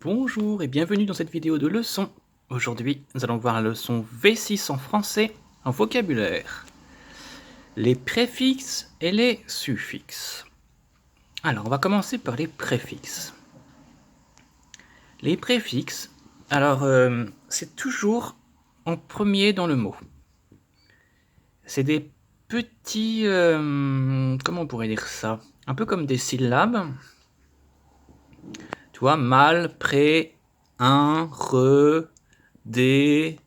Bonjour et bienvenue dans cette vidéo de leçon. Aujourd'hui, nous allons voir la leçon V6 en français en vocabulaire. Les préfixes et les suffixes. Alors, on va commencer par les préfixes. Les préfixes, alors, c'est toujours en premier dans le mot. C'est des petits... comment on pourrait dire ça? Un peu comme des syllabes. Tu vois, mal, pré, un, re, des...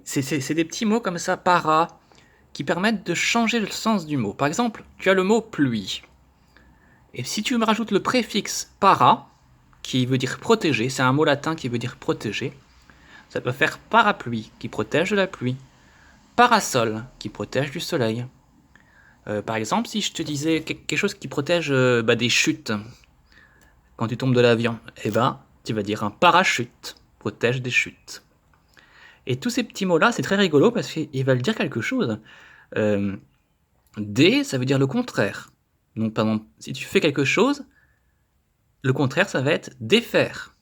c'est des petits mots comme ça, para, qui permettent de changer le sens du mot. Par exemple, tu as le mot pluie. Et si tu me rajoutes le préfixe para, qui veut dire protéger, c'est un mot latin qui veut dire protéger, ça peut faire parapluie, qui protège de la pluie. Parasol, qui protège du soleil. Par exemple, si je te disais quelque chose qui protège des chutes, quand tu tombes de l'avion, eh ben, tu vas dire un parachute, protège des chutes. Et tous ces petits mots-là, c'est très rigolo parce qu'ils veulent dire quelque chose. Dé, ça veut dire le contraire. Donc, par exemple, si tu fais quelque chose, le contraire, ça va être défaire.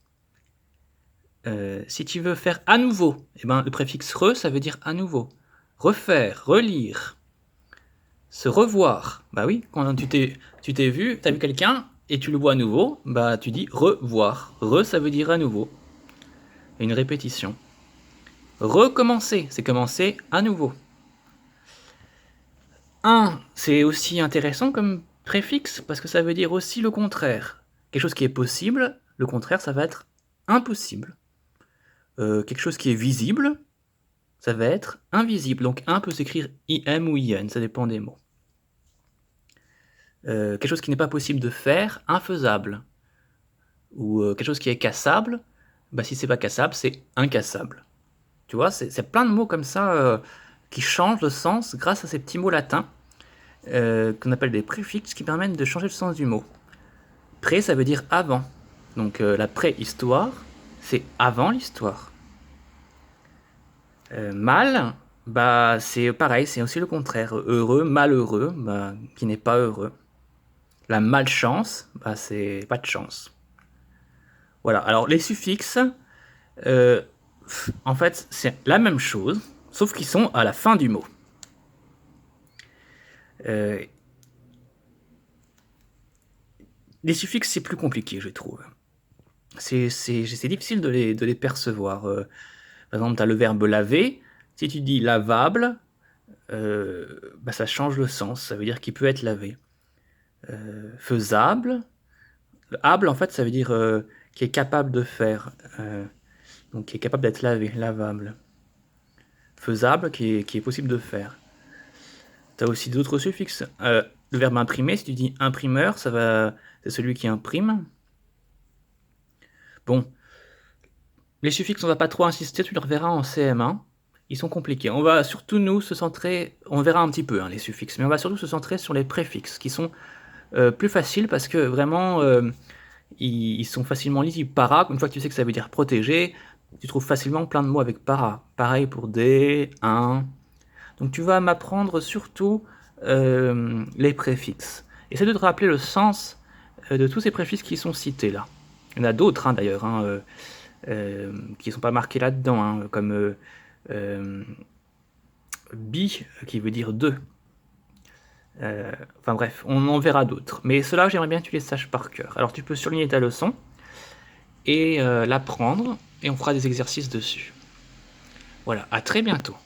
Si tu veux faire à nouveau, eh ben, le préfixe re, ça veut dire à nouveau. Refaire, relire, se revoir. Bah oui, quand tu t'es vu, tu as vu quelqu'un et tu le vois à nouveau, bah tu dis revoir. Re, ça veut dire à nouveau. Une répétition. Recommencer, c'est commencer à nouveau. Un, c'est aussi intéressant comme préfixe parce que ça veut dire aussi le contraire. Quelque chose qui est possible, le contraire, ça va être impossible. Quelque chose qui est visible, ça va être invisible. Donc un peut s'écrire IM ou IN, ça dépend des mots. Quelque chose qui n'est pas possible de faire, infaisable. Ou quelque chose qui est cassable, bah, si c'est pas cassable, c'est incassable. Tu vois, c'est plein de mots comme ça qui changent le sens grâce à ces petits mots latins qu'on appelle des préfixes qui permettent de changer le sens du mot. Pré, ça veut dire avant. Donc la préhistoire, c'est avant l'histoire. Mal, bah, c'est pareil, c'est aussi le contraire. Heureux, malheureux, bah, qui n'est pas heureux. La malchance, bah, c'est pas de chance. Voilà, alors les suffixes, en fait, c'est la même chose, sauf qu'ils sont à la fin du mot. Les suffixes, c'est plus compliqué, je trouve. C'est difficile de les percevoir. Par exemple, tu as le verbe laver. Si tu dis lavable, bah, ça change le sens. Ça veut dire qu'il peut être lavé. Faisable. Le able, en fait, ça veut dire qui est capable de faire. Donc, qui est capable d'être lavé, lavable. Faisable, qui est possible de faire. Tu as aussi d'autres suffixes. Le verbe imprimer, si tu dis imprimeur, c'est celui qui imprime. Bon, les suffixes, on va pas trop insister, tu les reverras en CM1. Ils sont compliqués. On va surtout nous se centrer, on verra un petit peu les suffixes, mais on va surtout se centrer sur les préfixes, qui sont plus faciles parce que vraiment, ils sont facilement lisibles. Para, une fois que tu sais que ça veut dire protéger, tu trouves facilement plein de mots avec para. Pareil pour des, un. Donc tu vas m'apprendre surtout les préfixes. Essaie de te rappeler le sens de tous ces préfixes qui sont cités là. Il y en a d'autres d'ailleurs, qui ne sont pas marqués là-dedans, comme bi, qui veut dire deux. Enfin bref, on en verra d'autres. Mais ceux-là, j'aimerais bien que tu les saches par cœur. Alors tu peux surligner ta leçon et l'apprendre, et on fera des exercices dessus. Voilà, à très bientôt.